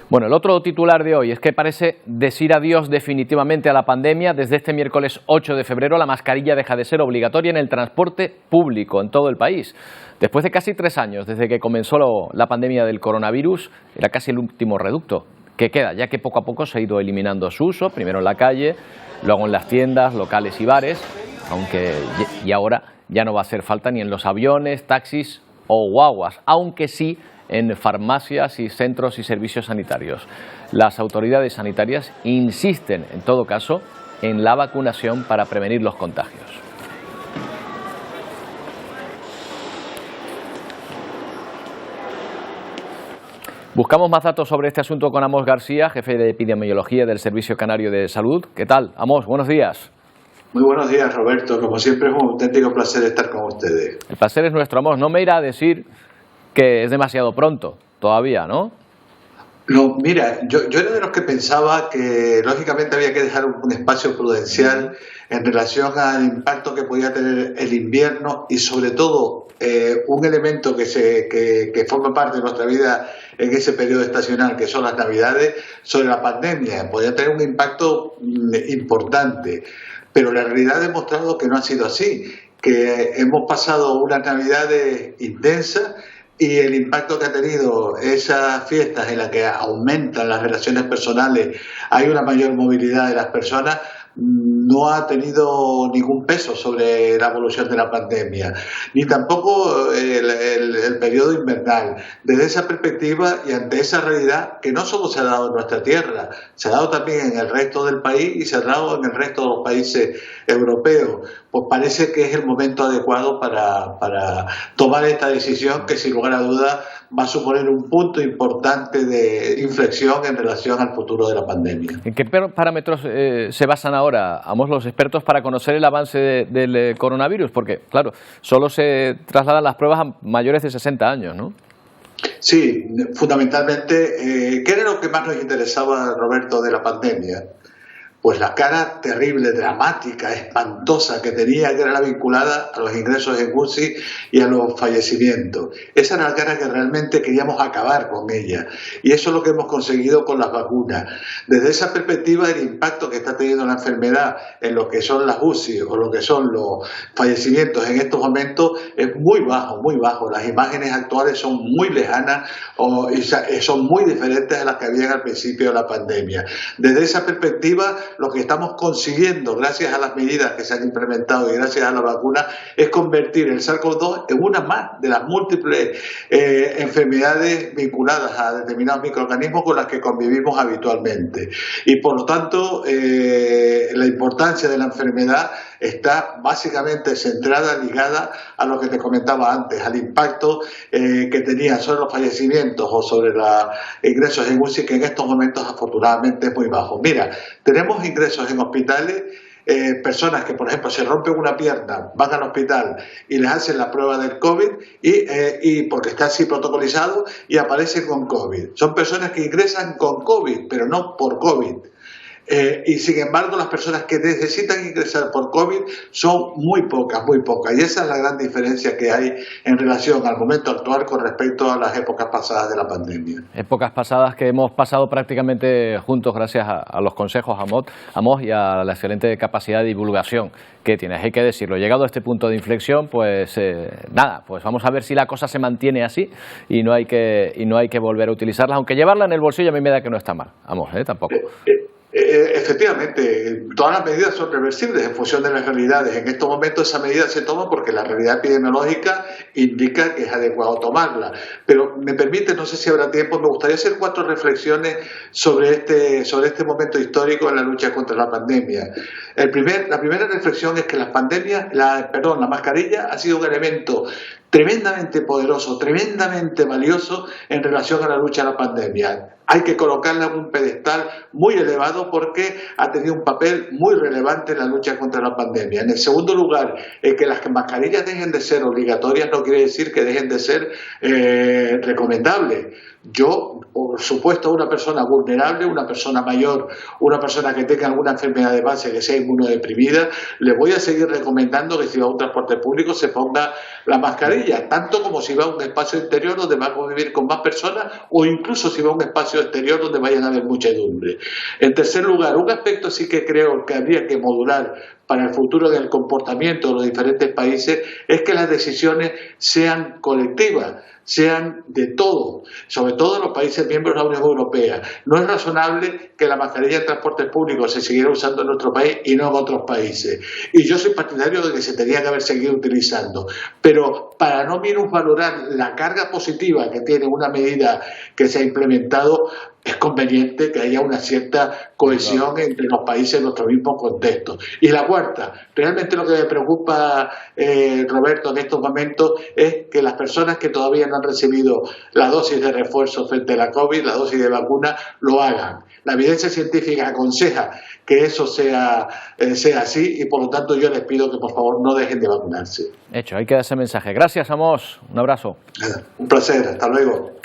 Bueno, el otro titular de hoy es que parece decir adiós definitivamente a la pandemia. Desde este miércoles 8 de febrero la mascarilla deja de ser obligatoria en el transporte público en todo el país. Después de casi 3 años desde que comenzó la pandemia del coronavirus, era casi el último reducto que queda, ya que poco a poco se ha ido eliminando su uso, primero en la calle, luego en las tiendas, locales y bares, y ahora ya no va a hacer falta ni en los aviones, taxis o guaguas, aunque sí en farmacias y centros y servicios sanitarios. Las autoridades sanitarias insisten, en todo caso, en la vacunación para prevenir los contagios. Buscamos más datos sobre este asunto con Amos García, jefe de epidemiología del Servicio Canario de Salud. ¿Qué tal, Amos? Buenos días. Muy buenos días, Roberto. Como siempre es un auténtico placer estar con ustedes. El placer es nuestro, Amos. No me irá a decir que es demasiado pronto todavía, ¿no? No, mira, yo era de los que pensaba que lógicamente había que dejar un espacio prudencial en relación al impacto que podía tener el invierno y sobre todo un elemento que forma parte de nuestra vida en ese periodo estacional, que son las Navidades, sobre la pandemia. Podría tener un impacto importante, pero la realidad ha demostrado que no ha sido así, que hemos pasado unas Navidades intensas y el impacto que ha tenido esas fiestas en las que aumentan las relaciones personales, hay una mayor movilidad de las personas, no ha tenido ningún peso sobre la evolución de la pandemia, ni tampoco el periodo invernal. Desde esa perspectiva y ante esa realidad que no solo se ha dado en nuestra tierra, se ha dado también en el resto del país y se ha dado en el resto de los países europeos, pues parece que es el momento adecuado para tomar esta decisión que sin lugar a dudas va a suponer un punto importante de inflexión en relación al futuro de la pandemia. ¿En qué parámetros se basan ahora, Amos, los expertos para conocer el avance del coronavirus? Porque, claro, solo se trasladan las pruebas a mayores de 60 años, ¿no? Sí, fundamentalmente, ¿qué era lo que más nos interesaba, Roberto, de la pandemia? Pues la cara terrible, dramática, espantosa que tenía, que era la vinculada a los ingresos en UCI y a los fallecimientos. Esa era la cara que realmente queríamos acabar con ella. Y eso es lo que hemos conseguido con las vacunas. Desde esa perspectiva, el impacto que está teniendo la enfermedad en lo que son las UCI o lo que son los fallecimientos en estos momentos es muy bajo, muy bajo. Las imágenes actuales son muy lejanas y son muy diferentes a las que habían al principio de la pandemia. Desde esa perspectiva, lo que estamos consiguiendo gracias a las medidas que se han implementado y gracias a la vacuna es convertir el SARS-CoV-2 en una más de las múltiples enfermedades vinculadas a determinados microorganismos con las que convivimos habitualmente. Y por lo tanto, la importancia de la enfermedad está básicamente centrada, ligada a lo que te comentaba antes, al impacto que tenía sobre los fallecimientos o sobre los ingresos en UCI, que en estos momentos afortunadamente es muy bajo. Mira, tenemos ingresos en hospitales, personas que, por ejemplo, se rompen una pierna, van al hospital y les hacen la prueba del COVID y porque está así protocolizado y aparecen con COVID. Son personas que ingresan con COVID, pero no por COVID. Y sin embargo las personas que necesitan ingresar por COVID son muy pocas, y esa es la gran diferencia que hay en relación al momento actual con respecto a las épocas pasadas de la pandemia. Épocas pasadas que hemos pasado prácticamente juntos gracias a los consejos, Amos, y a la excelente capacidad de divulgación que tienes, hay que decirlo. Llegado a este punto de inflexión, pues nada, pues vamos a ver si la cosa se mantiene así y no hay que volver a utilizarla, aunque llevarla en el bolsillo a mí me da que no está mal, Amos, tampoco. Efectivamente, todas las medidas son reversibles en función de las realidades. En estos momentos esa medida se toma porque la realidad epidemiológica indica que es adecuado tomarla. Pero me permite, no sé si habrá tiempo, me gustaría hacer 4 reflexiones sobre este momento histórico en la lucha contra la pandemia. La primera reflexión es que la mascarilla ha sido un elemento tremendamente poderoso, tremendamente valioso en relación a la lucha a la pandemia. Hay que colocarla en un pedestal muy elevado porque ha tenido un papel muy relevante en la lucha contra la pandemia. En el segundo lugar, que las mascarillas dejen de ser obligatorias no quiere decir que dejen de ser recomendables. yo, por supuesto, una persona vulnerable, una persona mayor, una persona que tenga alguna enfermedad de base, que sea inmunodeprimida, le voy a seguir recomendando que si va a un transporte público se ponga la mascarilla, tanto como si va a un espacio exterior donde va a convivir con más personas o incluso si va a un espacio exterior donde vayan a haber muchedumbre. En tercer lugar, un aspecto sí que creo que habría que modular para el futuro del comportamiento de los diferentes países es que las decisiones sean colectivas, sean de todos, sobre todo en los países miembros de la Unión Europea. No es razonable que la mascarilla en transportes públicos se siguiera usando en nuestro país y no en otros países. Y yo soy partidario de que se tenía que haber seguido utilizando. Pero para no minusvalorar la carga positiva que tiene una medida que se ha implementado, es conveniente que haya una cierta cohesión entre los países en nuestro mismo contexto. Y la cuarta, realmente lo que me preocupa, Roberto, en estos momentos es que las personas que todavía no han recibido la dosis de refuerzo frente a la COVID, la dosis de vacuna, lo hagan. La evidencia científica aconseja que eso sea así y por lo tanto yo les pido que por favor no dejen de vacunarse. Hecho, hay que dar ese mensaje. Gracias, Amos. Un abrazo. Un placer, hasta luego.